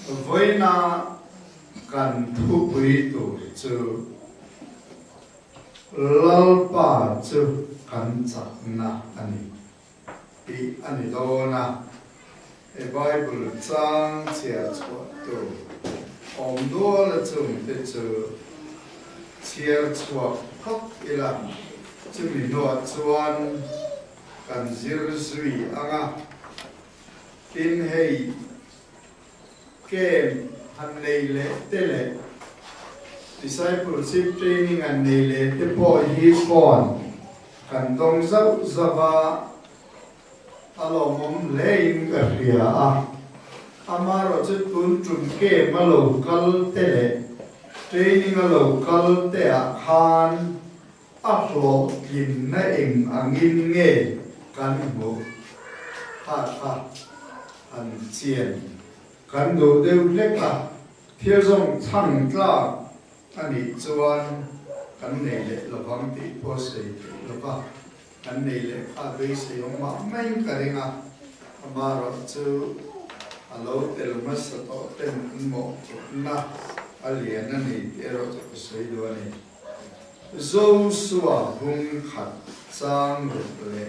với na cần thu quý tu chu lalpa chu kan chak na ani ti ani do na e Bible chang chia chua tu om do la chung te chu chia chua khóc ila chu mi no chuan kan zir sui anga tin hei kem han nei le te le discipleship training an nei le te po hi kon kan dong zau zava alo mom lein ka ria a amaro chu tun trum ke ma local te le training a local te a khan a hlo kin na eng angin nge kan mo ha an chien kan do deu leka thia zong chang tla ani chuan kan nei le lovang ti po sei lova kan nei le a be sei ma main karinga amaro chu alo tel mas to ten mo na alian ani ero to sei do ani zo suwa hung khat chang le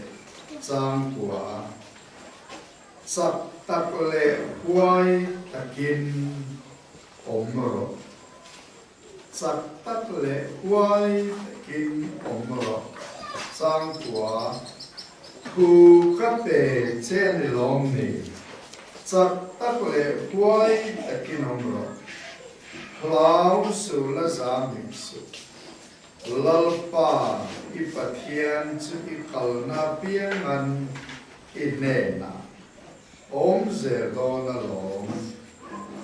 chang kwa sak tak le huai takin omro sak tak le huai takin omro chang kwa khu ka pe chen long ni sak tak le huai takin omro hlau su la zam su lalpa ipathian chu I kalna piangan inena om ze do na long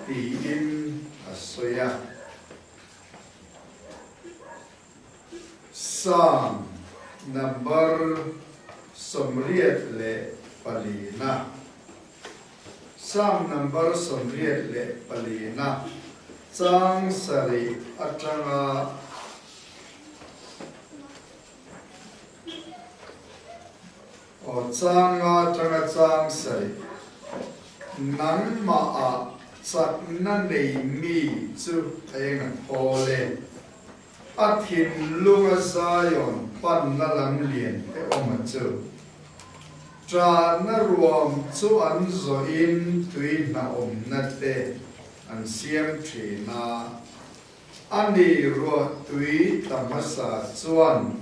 ti in asoya Psalm number somriat le palina Psalm number somriat le palina chang sari atanga o changa tanga chang sai nan ma a chak na nei mi chu enga thole a thin lunga zion pan na lam lien te oma chu tra na ruam chu an zo in tui na om na te an siam thi na ani ro tui tamasa chuan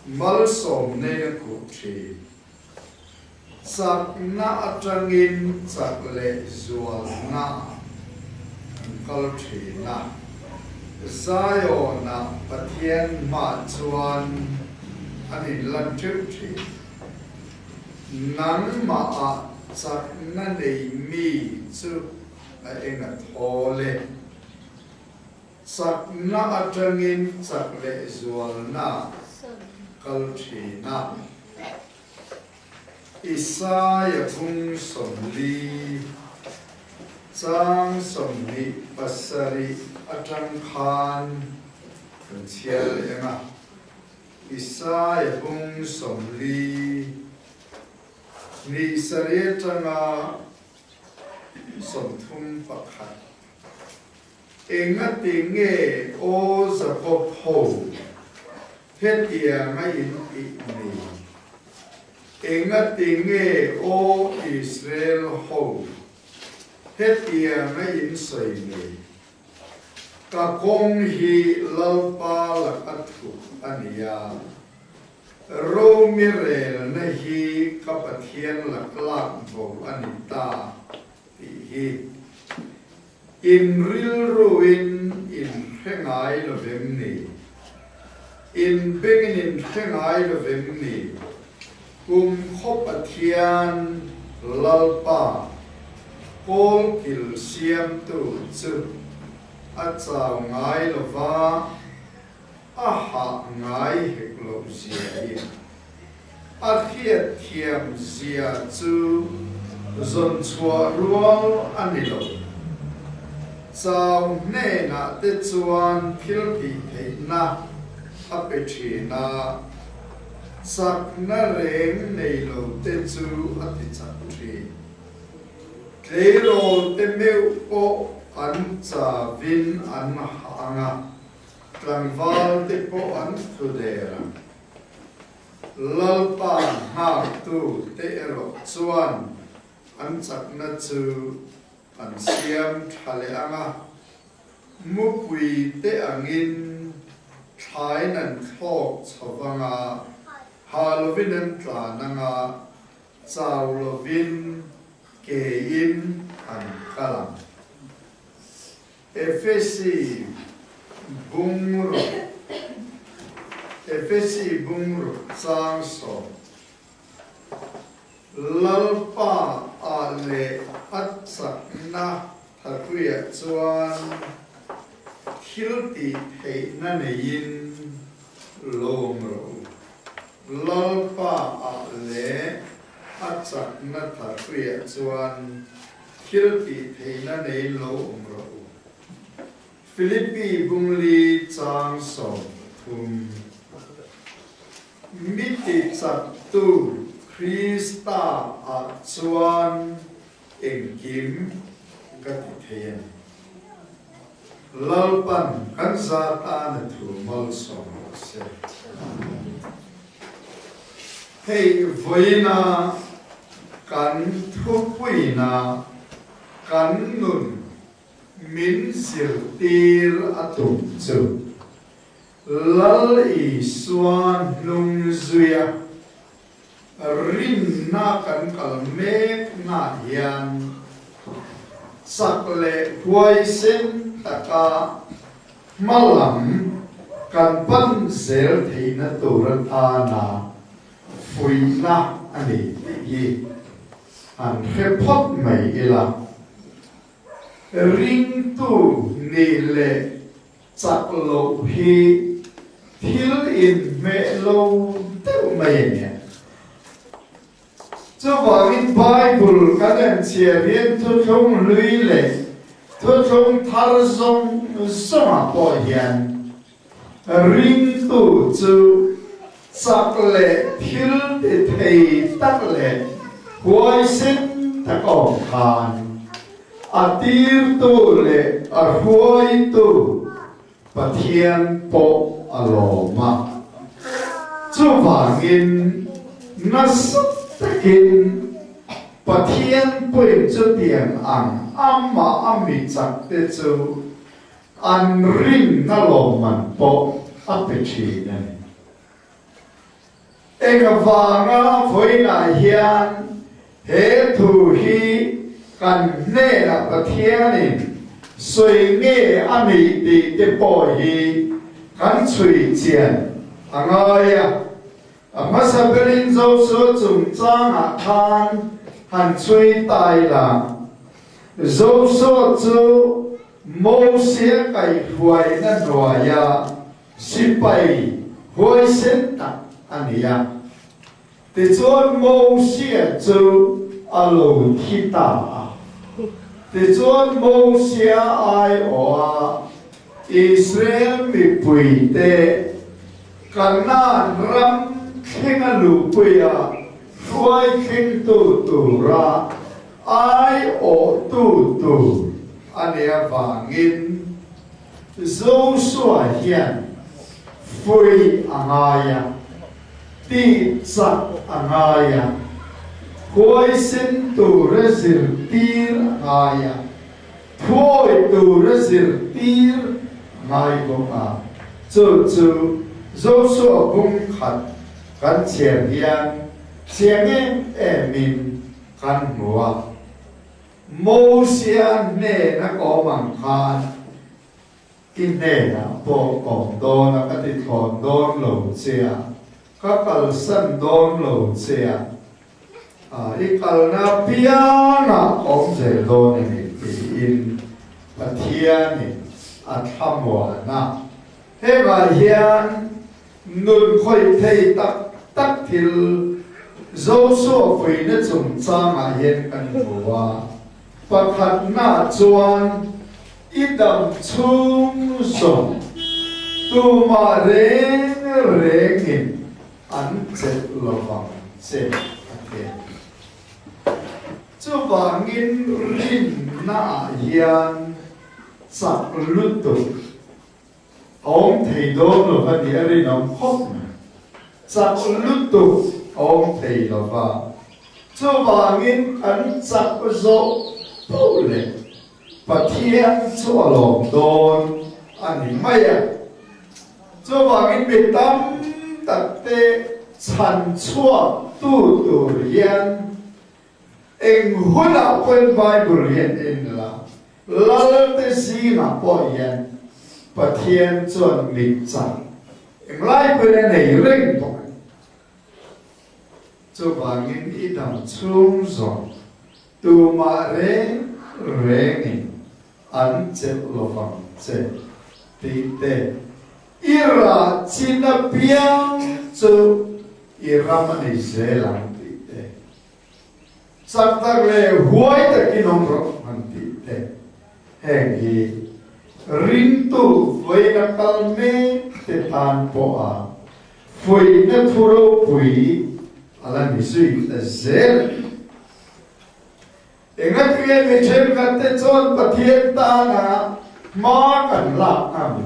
mal som ne ku thi sak na atangin sak le zual na kal thi na zayo na pathian ma chuan ani lan trip thi nan ma a sak na nei mi chu a enga thole sak na atangin sak le zual na kal thi na Isaiah phung somli chang somli pasari atang khan chial enga Isaiah phung somli ni sari tanga somthum pakhat enga tinge o zakop ho hetia ngai in ni enga tinge o Israel ho hetia ngai in soi ni ka kong hi lalpa la athu ania ro mirel na hi ka pathian la klak bo anita ti hi in ril ruin in hengai lo vemni in bengin in hengai lo vemni kum khop athian lalpa kol kil siam tu chu a chaw ngai lova a ha ngai hek lo zia hi a thiat thiam zia chu zon chua rual ani lo chaw ne na te chuan thil ti thei na a pe thi na sak na reng nei lo te chu a ti chak thi Kero te meu po an hanga tlangwal te po an thudera lalpa ha tu te ero chuan an chakna chu an siam thale anga mupui te angin thain an thlok chawanga halovin an tlananga chawlovin kein an kalam Efesi bungro sang so lalpa ale atsakna thakuya chuan thilti theina nein lomro lalpa ale atsakna thakuya chuan thilti theina nein lomro Philippi bungli chang so thum miti chak tu Krista a chuan engkim gati theyan lalpan kan zata na thu mal so se hei voina kan thu puina kan nun min sir tir atum chu lal i suan lung zuya rin na kan kalmek na hian sakle huai sen taka malam kan pan zel theina turan ana fuina ani hi an repot mai ila ring tu ni le chak lo hi thil in me lo teu mai ne cho vangin Bible kan en chia bien thu thong lui le thu thong thar zong soma po hian ring tu chu chak le thil te thei tak le huai sen ta ko khan atir tu le arhuai tu pathian po aloma chu wangin nasuk takin pathian poin chu tiang ang amma ami chak te chu an ring na loman po apechi ne ega wanga voina hian he thu hi kan ne la pathianin soi nge ami ti te po hi kan chui chian angaya amasa berin zo so chung chang a khan han chui tai la zo so chu mo sia kai huai na noya sipai huai sen ta ania te chuan mo sia chu alo kita te chuan mo sia ai oa Israel mi pui te kanan ram khenga lu puya huai khen tu ra ai o tu ania wangin zo sua hian fui angaya ti sak angaya huai sen tu resir tir angaya huai tu resir tir ngai boka chu zo sua bung khat kan chiang hian chiang emin kan mua mo sia ne na ko mang khan in ne na po kong do na ka ti thon don lo chia ka kal san don lo chia i kal na pia na kong je do ni in pathian ni a thamwa na he ba hian nun khoi thei tak thil zo so foi na chung chang a hian kan huwa pakhat na chuan idam chung so tu ma reng an chet lovang se ate chu wangin rin na hian sạc lút tụ ông thầy đó là cái gì ở nó khóc sạc lút tụ ông thầy là vào cho bà nghìn ăn sạc rộ bố lệ và thiên cho lòng đồn anh mày à cho bà nghìn bị tâm tật tê chăn chua tu tu riêng anh hôn là quên Bible hiện in là lỡ tê gì mà bỏ yên và thiên chuẩn lịch chẳng anh lại quên này rinh bỏ cho bà nghìn ít đồng chung rồi tu mà rèn ăn chết lo vàng chết tí tê ira china piang cho ira mà này dễ làm tí tê sắc tắc lệ huay ta kinh ông rộng hẳn tí tê hèn gì rin tu với na kalme te tan po a với na thuro pui ala mi suy là dễ engat kia mi chem katte chon pathian ta na ma kan lak nam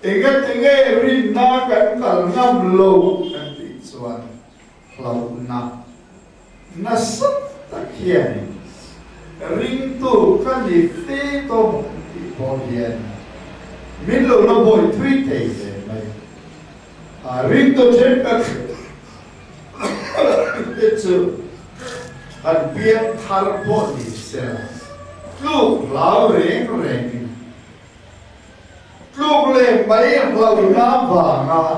engat tinge rin na kan kal ngam lo kan ti chuan lau na sat ta khian ring tu kan ni te to ti po hian min lo na boy thui te mai a ring tu chem ka te chu anh biết thar bộ đi xe lúc lão rèn lúc lên mấy lão nam vàng à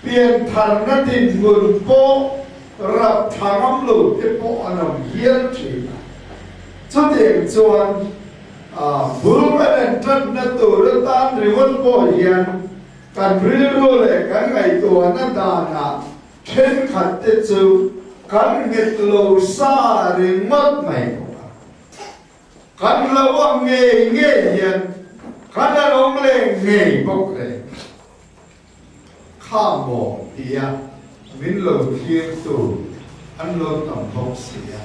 biến thar nó tin nguồn bộ rập thằng lụt cái bộ anh ông hiến chỉ cho tiền chuan bữa bên chân nó tụ nó tan rồi vẫn bộ hiến cần rêu lệ cái ngày tuổi nó đàn à trên khát tết chu kan ngit lo sa ring mat mai kan lo nge hian kan long le nge bok le kha mo tia min lo thier tu an lo tam bok sia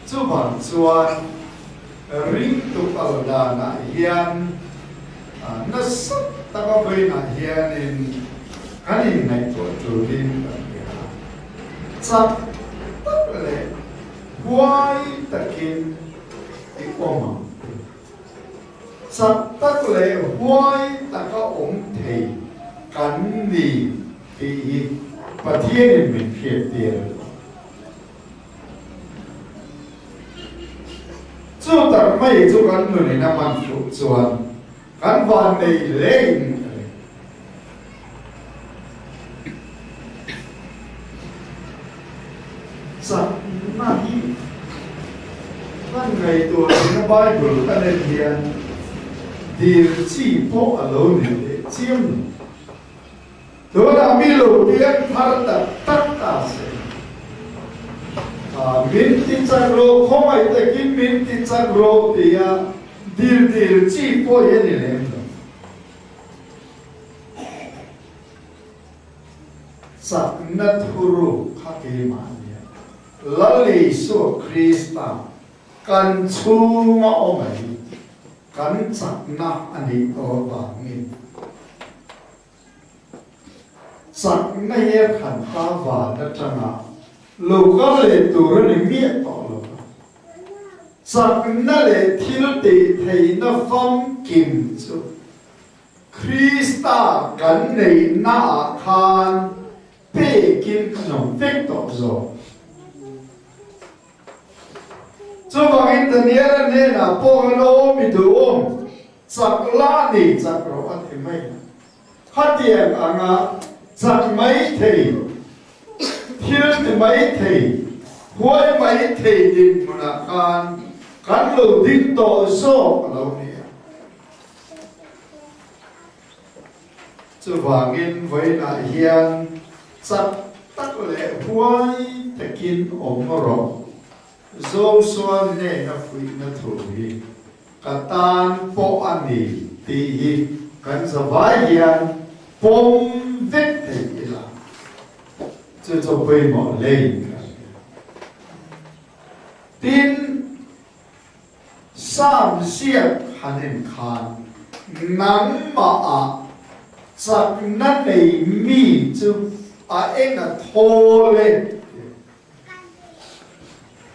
chu ban chuan ring tu pal da na hian na sat ta ba bai na hian in kan in nai to tu rin chắc lệ quay takin ikoma chắc tắc lệ quay taka ông thầy cắn đi thì và thiên mình thiệt tiền chú tắc mấy chú cắn người này nằm ăn phụ chuan cắn van này lên sắc nahi kan ngày tuổi nó Bible ta nên hiền điều chỉ bộ ở lâu này chiêm đó là mi lô biến thar tất cả sẽ min tin chắc lô không ai ta kim min tin chắc lô thì điều chỉ bộ hiện này lên sắc nát huru khắc kim lali so Krista kan chunga omai kan chakna ani to bangin chakna ye khan ta wa da changa loka le tur ni mi to lo chakna le thil te thei na fam kim chu Krista kan nei na khan pe kim khnong vek to zo cho bằng internet nên là polo mi đồ chắc lá đi chắc rồi anh thì mấy phát hiện chắc mấy thì thiên thì mấy thì huống mấy thì đình mà là can lô đình tổ số lâu nè cho bằng với là hiền chắc tắc lệ huống thì kinh ổn rồi dâu xuân này nó quý nó thủ hi cả tan po ani ti hi kan sa vai hian pom vek thế là cho bây mỏ lên tin sam siết hanin khan nắng mà chắc nát này mi chứ em là thô lên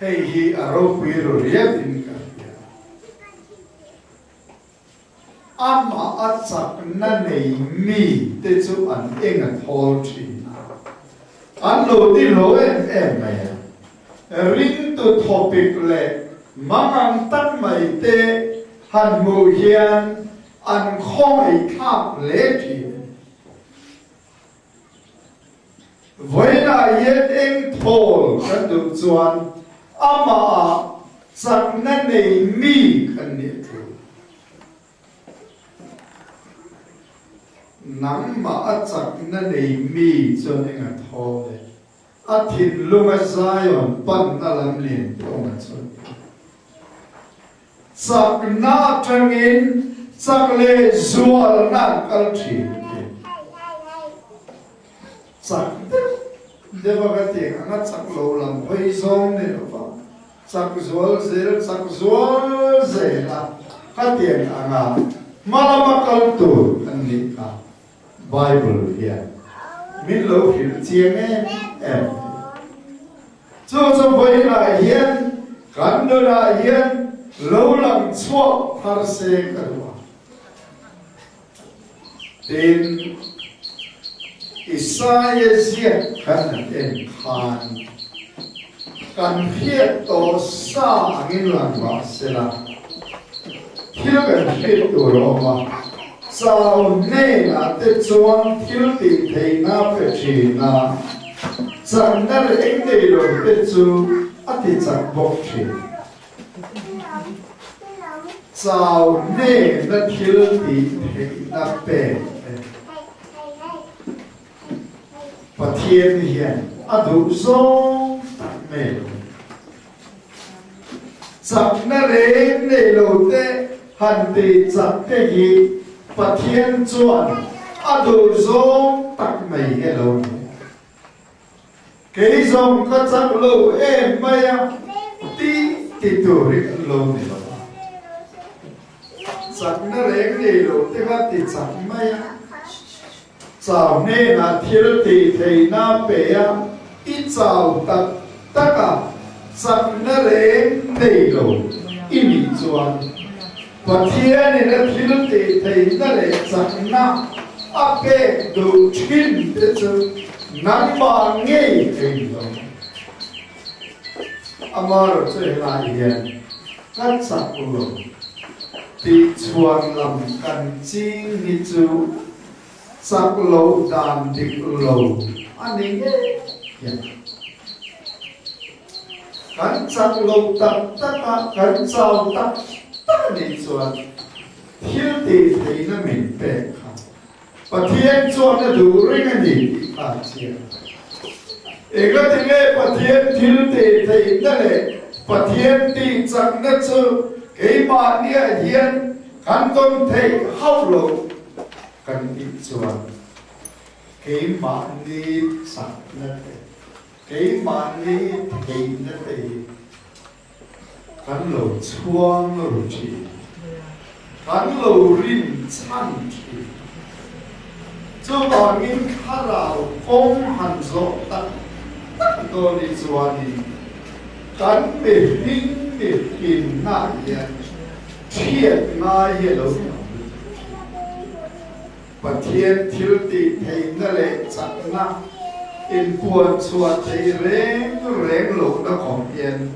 hay hi aro quy rồi riết in cả ama chắc nát này mi để chú anh em là thô chi anh lô đi lô em này rin tu topic lệ mang tắt mày tê han mù hiền anh khói khắp lệ chi với là yên em thô cái được chuẩn ama chắc nát này mi cần niệm nắng mà chắc nát này mi cho nên là thô đấy thịt lung ở Zion pan na làm liền ông anh xuân chắc na trăng in chắc lệ zual na cal chi chắc để vào cái tiếng anh chắc lâu làm quay zong này nó vào chắc zual dễ là cái tiếng anh mà cal tu anh đi Bible here mình lâu hiểu tiếng em cho vậy là hiền cảnh đó là hiền lâu lắm chua thar se karwa tin Isaiah kan em khan kan hiet to sa angin lang wa sela thil kan hiet to ro ma sao ne na te chuan thil ti thei na pe chi na chẳng đã là anh đây rồi biết chú thì chẳng bốc chuyện sao nên nó thiếu thì nó bền và thiên hiền đủ giống mềm chẳng nó đến đây lâu thế hành thì chẳng cái gì và thiên chuẩn đủ giống tắc mày cái lâu cái dòng có chắc lâu em mày tí tuổi lâu này chắc nó rèn đi lâu thế mà tí chắc mày chào nên là thiếu tí thầy na bé ít chào tất cả chắc nó rèn đi lâu ít bị chuan và thiên này nó thiếu tí thầy nó rèn chắc na bé đủ chín thế chứ nắng mà nghe thấy không? Amar chơi lại hiện các sắc luôn, thì chuan làm cần chính như chú sắc lâu đàn thì lâu, anh ấy nghe, cần sắc lâu tất cả cần sao tất đi chuan, thiếu thì thấy nó mình bể không? Và thiên chuan nó đủ riêng anh gì? Ega tinge patien thil te thei na le patien ti chak na chu ke ma nia hian kan ton thei hau lo kan ti chuan ke ma ni sak na te ke ma ni thei na te kan lo chuang lo chi kan lo rin chan chi cho bà nghiên khá rào ôm hẳn rộ tặng tôi đi chùa đi cắn bể hình bể hình nà yên thiệt nà yên đâu và thiên thiếu tì thầy nà lệ chắc nà in buồn chùa thầy rèn lộ nó khổng yên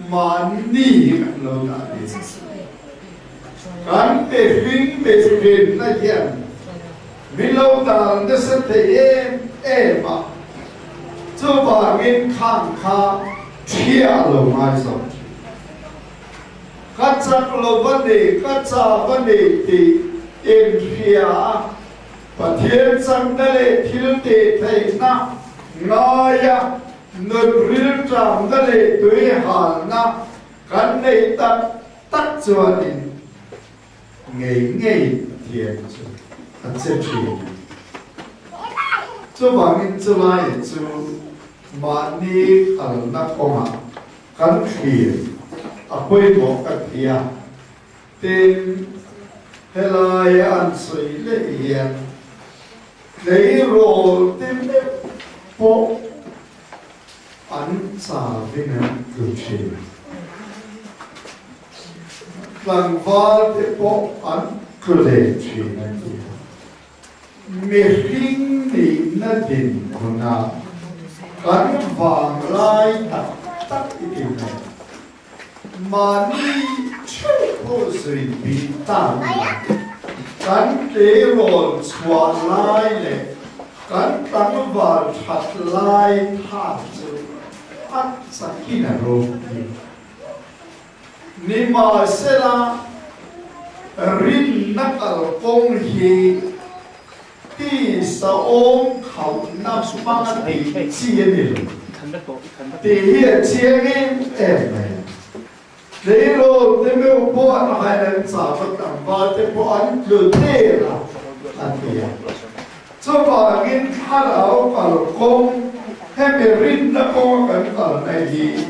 mà ni gần lâu nà đi cắn bể hình nà yên mình lâu đàn nó sẽ thấy em mà cho bà mình khang khá chia lâu ngay rồi các chắc lâu vấn đề các cha vấn đề thì em phía và thiên sang đây thiếu tệ thầy na ngài nơi riêng trong đây tuổi hàn na cái này tắt cho nên ngày thiên anh sẽ chuyển cho bà mình cho lại cho mà đi ở nắp ông à cắn khỉ ở quê bộ cái kia tên helai an sui le yen lấy rồi tìm đến bộ ăn xả với nên cử chỉ lần vào để bộ ăn cử lệ chỉ nên mi hình ni na din kuna kan vàng lai tắc tắc ý này mà ni chưa có gì bị tàn kan te ron chua lai le kan tang vào thật lai tha chu at sakina ro ni ma se la rin na kal kong hi ti sa om khau na ma ti chi ni ti hi chi ni em lấy rồi để mình bỏ ăn hay là sao phải tạm vào để bỏ ăn được thế là ăn gì cho vào cái thà áo vào công hay mình rin nó có cái này gì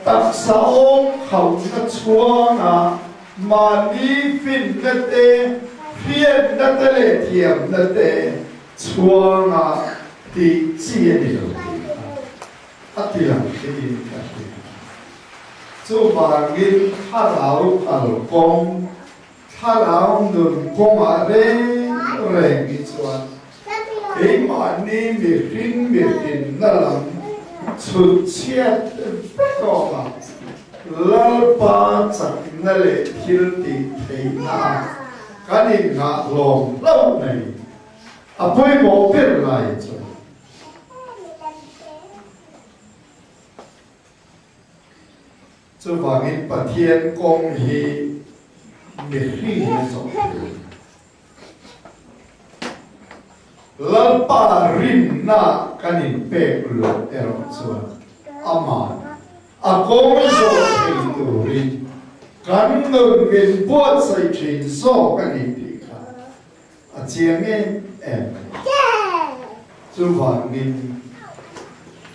tập sáu không nó xuống mà đi phim nó tê phiền nó tê lệ thiểm nó tê xuống thì chia đi rồi thì là cái gì chú bà nghìn thà lão ảo công thà lão nương công ở đây rồi cái chuyện ấy mà ni miệt tin nó làm xuất chết đó mà lão ba chắc nó lại thiếu đi thấy na cái này ngã lòng lâu này bây một biết lại chứ cho vào cái bát thiên công hi miệt thị giống lal pa rin na kanin pe ulo erong chuan ama công so thei tu rin kan nun min buat sai thin so kanin ti kha chiang em cho vào cái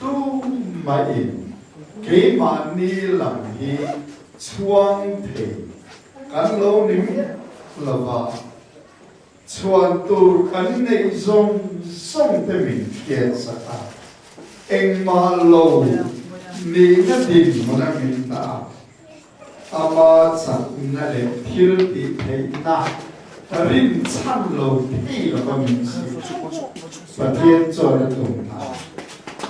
tu mai in cái mà ni làm hi chuang thể kan lo nim lova chuan tu kan nei zong song te min kian sa ta eng ma lo ni na din mo na min ta ama chak na le thil ti thei na rin chan lo thi lo ka min si pa thiên cho na tung ta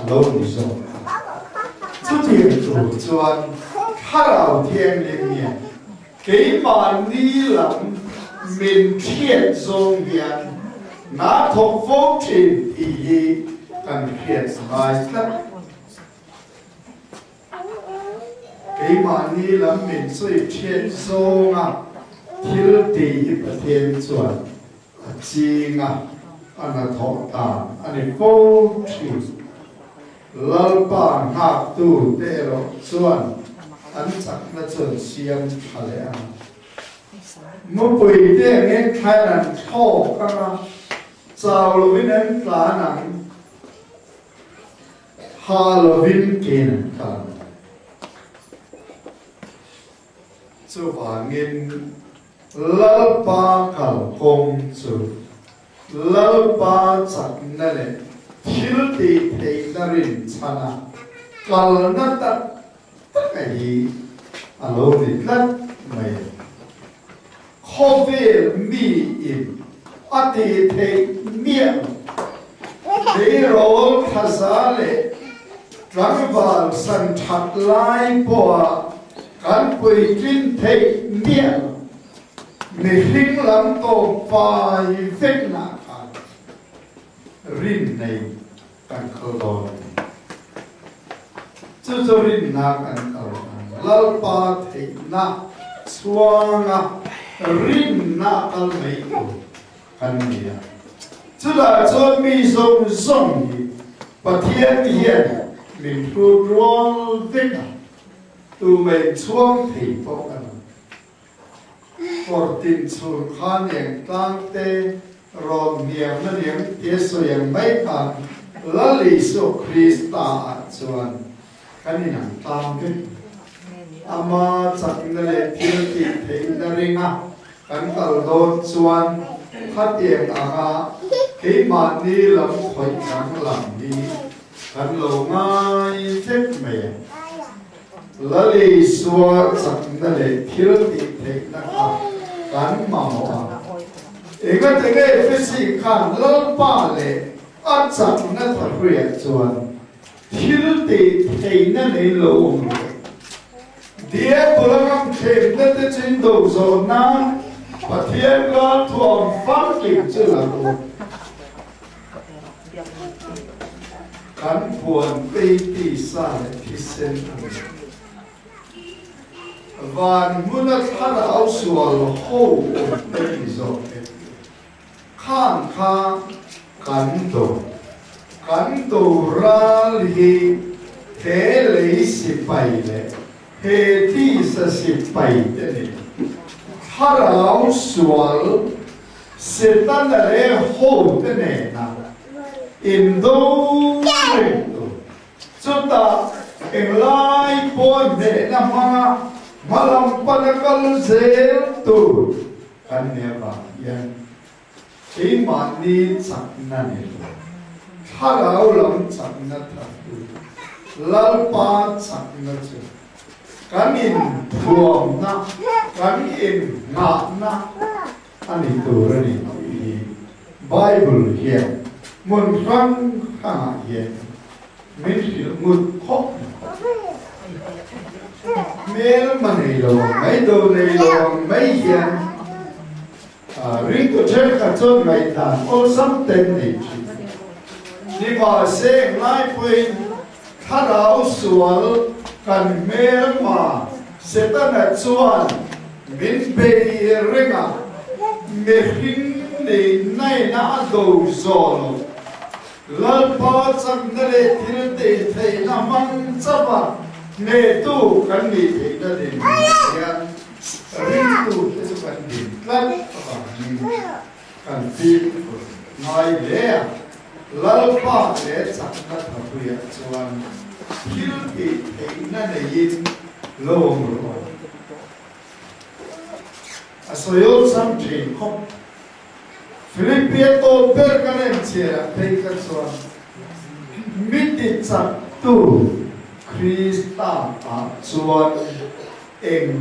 lo ni so chú thiền chủ chuan khá rào thiên liên miền cái mà ni lắm mình thiện dông hiền ngã thuộc vô trình ý cần thiện bài tất cái mà ni lắm mình suy thiện dông thiếu tỷ và thiên chuẩn chi anh thọ tàn anh vô trình lal pa ngak tu te ro chuan an chak na chon siam khale a mo pui te nge khai nan tho ka chaw lo vin an tla nang ha lo vin ken ka chu wa ngin lal pa kal kong chu lal pa chak na le thiếu đi thấy na rin chana kal na ta cái gì alo đi lát mày khoe mi in ati thấy miệng để rồi thasa lệ trắng vào sân thật lai bỏ cán quỳ trên thấy miệng mình linh lắm tổ phải vết nặng rin này kan khol chu rin na kan lal pa thei na chuanga rin na kal mai kan nia chu la chon mi song song ni pathian hian min tu rol vek tu mai chuang thei po kan fortin chun khan yang tang te rom niam na niam yeso yang mai kan lali so Krista chuan kanina tam ke ama chakna le thil ti thei na ringa kan kal don chuan khat em anga ke ma ni lam khoi nang lam ni kan lo ngai thep me lali suar sak na le thil ti thek na ka kan ma wa ega te ge fisi kan lo pa le a sak na tha ria chuan thil ti thei na le lo dia pulang thêm đất trên đầu rồi na và thiên ga thuồng phát kịp chưa là luôn cán buồn tây tì sa thì sen và muốn nó thắt áo sườn hậu tây rồi khan kha cán đồ ra li thế lấy xì bay lệ he ti sa si pai te ni harau sual setan le ho te ne na indo re to chuta englai pon de na ma malam panakal zel tu kan ne ba yan e mani chak na ne harau lam chak na tha lalpa chak na chu kan in thuồng na kan in ngạ na anh ấy tu ra đi Bible hiện một răng hạ hiện mình chỉ một khóc mấy mà này rồi mấy đồ này rồi mấy hiện riêng tôi chơi cả chôn ngày tàn ô sắm tên này nhưng mà sẽ ngay quên thắt áo sual kan mer ma setana chuan min be renga me hin ne nai na do zolo lal pa chak na le thil te thei na man chapa ne tu kan ni the na de ya rin tu te chu kan din kan kan ti ngai le lal pa le chak na thapu ya chuan hiu ti thei na ne yin lo mo asoyo sam thin khop Philippia to per kanen chia thei ka chuan miti chak tu Krista a chuan eng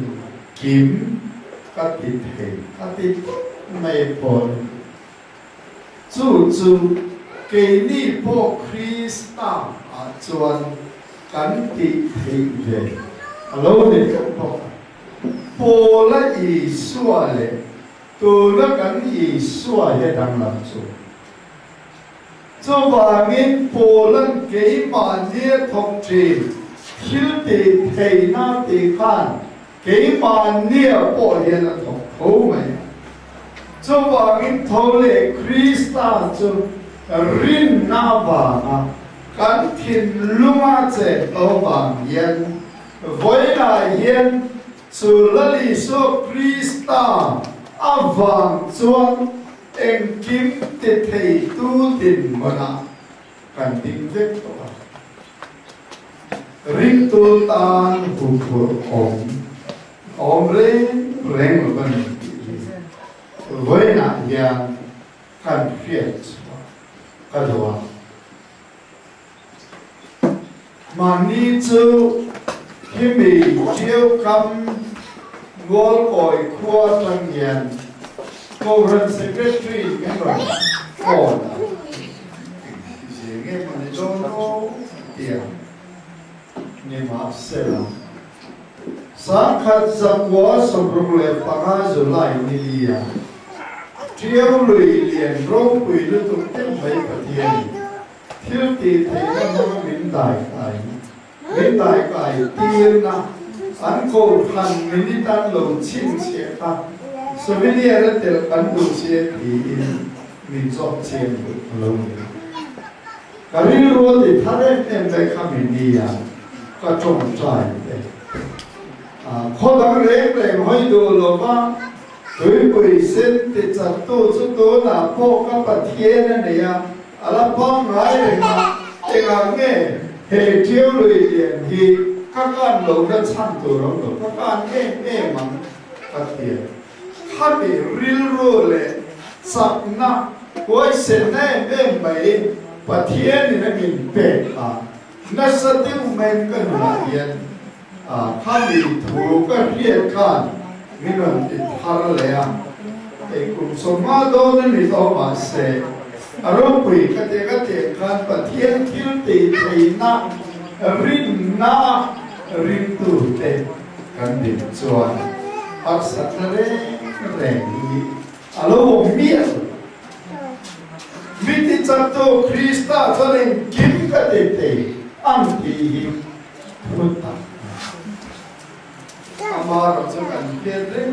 kim ka ti thei ka ti mai pon chu ke ni po Krista a chuan kan ti thei ve alo ni kan po po la I suwa le tu la kan I suwa he dang la chu ba min po lan ke ma ni thong tri hil ti thei na ti khan ke ma ni po he la thong ho mai chu ba min tho le Krista chu rin na ba na kan thin lunga che to bang yen voi na yen chu lali so Krista avang chuan eng kim te thei tu tin mana kan ding vek to ring tu tan hu hu om reng ban voi na yen kan fiet ka doa mani chu khi mì chiếu cắm ngôi còi khua trăng nhàn cô rân secretary cái rồi còn gì nghe mà này cho nó tiền nhưng mà sẽ làm sáng khát sáng quá sầm rung lệ phang hai rồi lại đi à chiếu lùi liền rong quỳ liên tục tiếp mấy cả tiền thiếu tiền thì nó biến đại đại bên đại cái tiền na anh cô khăn mình tan lồng chín xe ta số bên này là tiền anh đủ xe thì mình chọn tiền lồng cái này rồi thì thà đấy em đây khám mình đi à có trồng trái đấy khó đáng đấy để hỏi đồ lo ba đối với sen thì chặt tô chút tô là po các bạn thiên này à là po ngay đấy mà cái nghe hệ chiếu lùi liền thì các con lồng đã chăn tổ lồng các con nghe nghe mà các tiền khát bị ril ro lệ sạc na quay sen này bên mấy và thiên thì nó nhìn bể nó sẽ tiêu men cái nào yên khát bị thủ cái riêng can mình làm ít thar lệ cái cùng số ma đó nên mình to mà sẽ rồi quỷ cái can và thiên thiếu tị thì na rin tu te kan din chuan ar satare rengi alo miel miti chato Krista chalen kim ka te anti puta amar chu kan piedre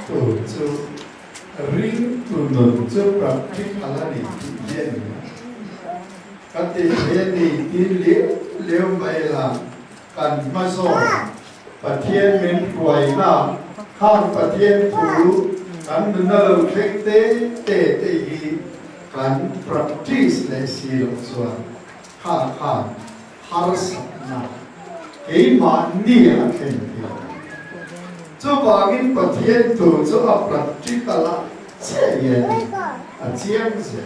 tu chu ring tu non chu praktik alani yen kate ni tin leo mai laกันมาส่งประเทศเมืองรวยนะข้างประเทศถูกันนั่นเราเล็กเตะฮีกันปรับที่ในสีลงส่วนข้างฮาร์สนะเฮ้ยมันนี่อะไรกันเนี่ยจู่บางทีประเทศถูจู่ปรับที่ตลาดเสียเงินเจียงเสีย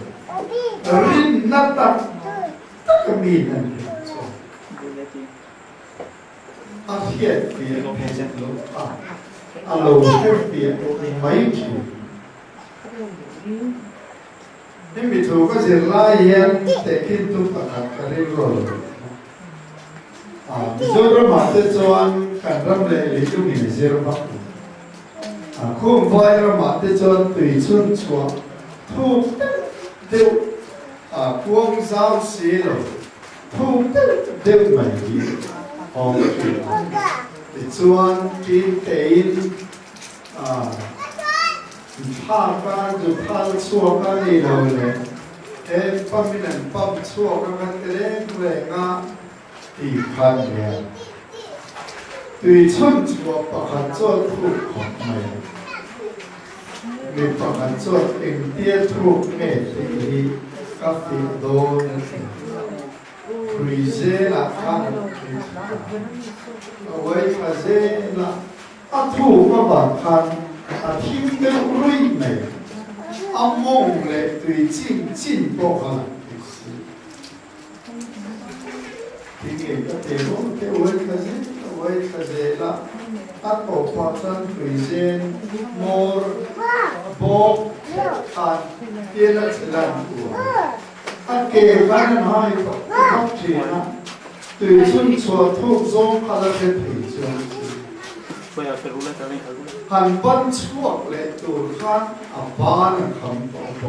รินนัดตักก็มีนั่นhiện phía lầu phía mấy chỉ nhưng vì thủ có gì lai hiện để khi tu tập cái rồi do đó mà tôi cho anh cần làm lệ lý cho mình sẽ làm không phải là mà tôi cho anh tùy xuân chúa thu tiêu quân giáo sĩ rồi thu tiêu mấy hồng thì chuan kim tein pha can ju phal chua ka ni lo le em paminan pam chua ka kan le nga ti khan ya tùy chun chua pa khan chua thu khop mai mi pa khan chua eng tia thu me ti ka fi do na Prize la kan away kaze la atu ma ban kan athim de rui mai among le tùy chin bo khan tinge ka te bo te away kaze la ato pa san prize more bo kan ye la chilan anh kể cái này hay có chuyện á từ xuân chùa thu dông khai ra cái thị trường hành văn chuộc lệ từ khăn ban khẩm tổ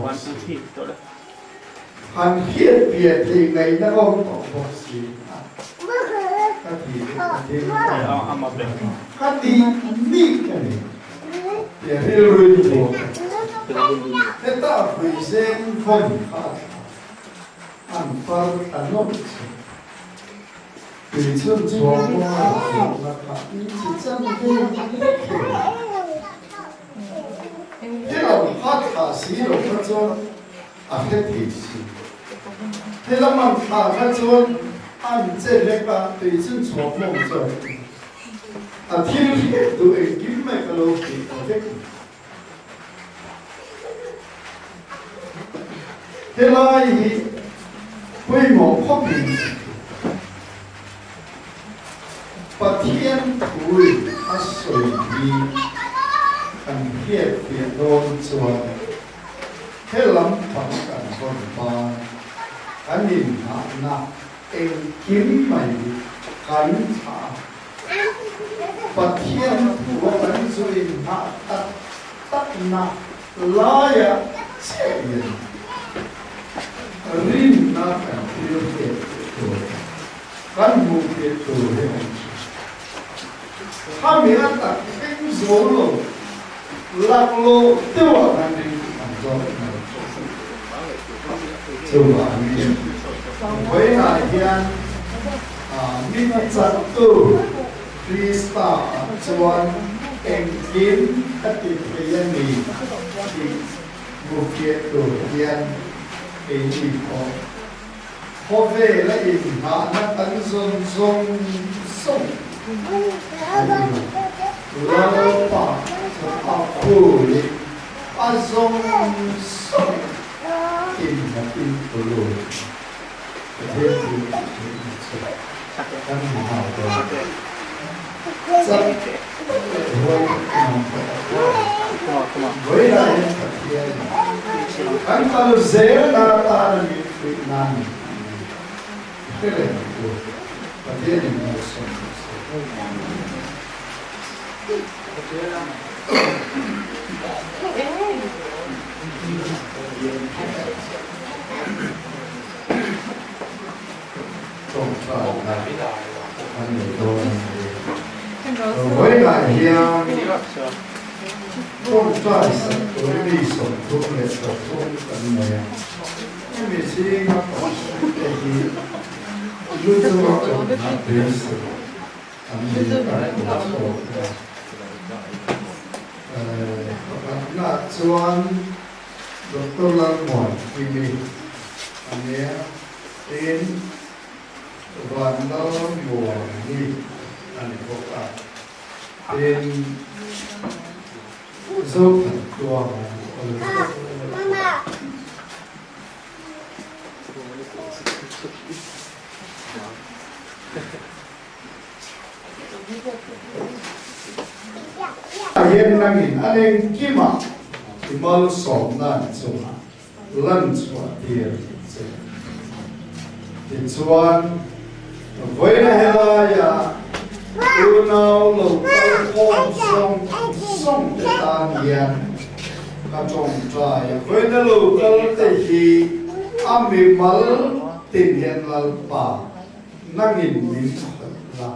hành khiết biệt thì ngày nó không tổ gì cái gì đi cái này để rồi rồi thế ta phải xem phần anh phải anh nói từ trước cho là chỉ chân thế là phát khả sĩ rồi phát cho hết thị sĩ thế là mình phát cho anh chế lấy cả từ trước cho mong cho thiên nhiên tụi kiếm mấy cái lô thì có thế thế là gì quy mô không bị và thiên tuổi soi đi cần thiết việc đôn chuột thế lắm bằng cần con ba cái nhìn hạ em kiếm mày cắn thả và thiên của anh duy hạ tắc nặng lai à sẽ hiện rin na cần tiêu việt tuổi cán bộ việt tuổi hai miếng ăn tạc kinh dấu lô lạc lô tiêu ở ngành đi làm cho này tiêu ở ngành đi với lại hiện minh chặt tu Krista chuan em kiếm các tiền tiền gì thì một kiện đồ tiền cái gì có về là in hạ nó tấn dồn sông lao pa khu azong song in pulu thế thì kan hào đó rất với lại kan kalau zero ta là Việt Nam cái này của và thế thì nó sống trong trại là anh người tôi với lại hiện trong trại sẽ tôi đi sống thuốc lệ sống thuốc cần này vì gì mà có cái luôn luôn trong cái biến sự anh đi cái cuộc sống là chuan Dr. Lalmon ini ane tin van lo mo ni ane boka tin zo tua mama hiện năng anh kim ạ thì mal sống nan chung lăn chuột tiền thì chuan với này là ya tu nào lâu lâu song song để tan hiền các trong trai với nó lâu lâu thì ami mal tiền hiền là ba năng mình là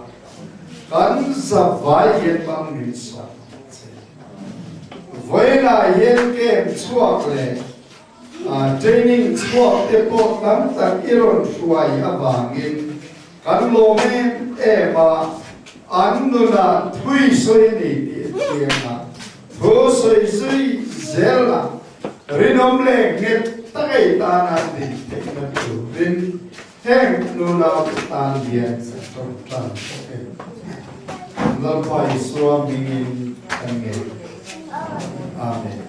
kan sa vai hiền bằng mình sống với là hiện game chuộc lệ training chuộc để bộ tấm tật iron suy avangin kan lo men mà anh nuna thui soi ni tiệm mà thu soi soi zela rinom le nghe tay ta na đi thế là chủ vin heng nuna tan điện trong trần lâu phải xóa mình anh nghe Amen.